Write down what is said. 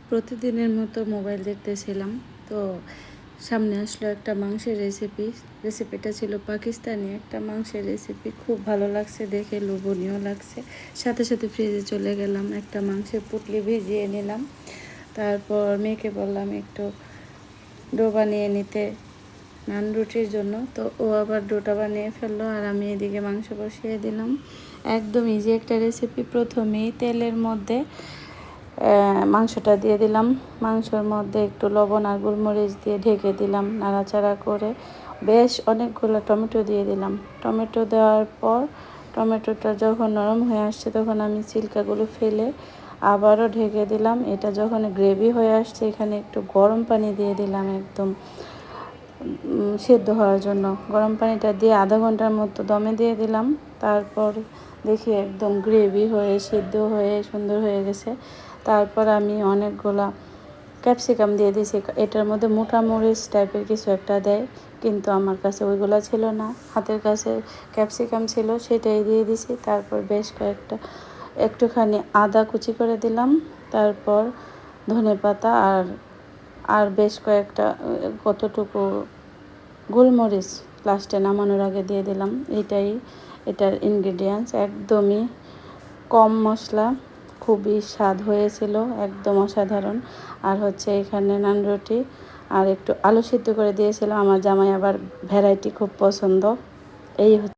প্রতিদিনের মতো মোবাইল দেখতেছিলাম, তো সামনে আসলো একটা মাংসের রেসিপিটা ছিল পাকিস্তানি একটা মাংসের রেসিপি। খুব ভালো লাগছে দেখে, লোভনীয় লাগছে। সাথে সাথে ফ্রিজে চলে গেলাম, একটা মাংসের পুটলি ভিজিয়ে নিলাম। তারপর মেয়েকে বললাম একটু ডো বানিয়ে নিতে নান রুটির জন্য, তো ও আবার ডোটা বানিয়ে ফেললো আর আমি এদিকে মাংস বসিয়ে দিলাম। একদম ইজি একটা রেসিপি। প্রথমেই তেলের মধ্যে মাংসটা দিয়ে দিলাম, মাংসর মধ্যে একটু লবণ আর গোলমরিচ দিয়ে ঢেকে দিলাম, নাড়াচাড়া করে বেশ অনেকগুলো টমেটো দিয়ে দিলাম। টমেটো দেওয়ার পর টমেটোটা যখন নরম হয়ে আসছে তখন আমি ছিলকাগুলো ফেলে আবারও ঢেকে দিলাম। এটা যখন গ্রেভি হয়ে আসছে এখানে একটু গরম পানি দিয়ে দিলাম একদম সেদ্ধ হওয়ার জন্য। গরম পানিটা দিয়ে আধা ঘন্টার মতো দমে দিয়ে দিলাম। তারপর দেখি একদম গ্রেভি হয়ে সিদ্ধ হয়ে সুন্দর হয়ে গেছে। তারপর আমি অনেকগুলা ক্যাপসিকাম দিয়ে দিয়েছি। এটার মধ্যে মোটা মরিচ টাইপের কিছু একটা দেয়, কিন্তু আমার কাছে ওইগুলো ছিল না, হাতের কাছে ক্যাপসিকাম ছিল, সেটাই দিয়ে দিছি। তারপর বেশ কয়েকটা একটুখানি আদা কুচি করে দিলাম। তারপর ধনেপাতা আর বেশ কয়েকটা কতটুকু গোলমরিচ লাস্টে নামানোর আগে দিয়ে দিলাম। এটার ইনগ্রিডিয়েন্টস। একদমই কম মশলা, খুবই স্বাদ হয়েছিল, একদম অসাধারণ। আর হচ্ছে এখানে নান রুটি আর একটু আলু সিদ্ধ করে দিয়েছিলাম। আমার জামাই আবার ভ্যারাইটি খুব পছন্দ। এই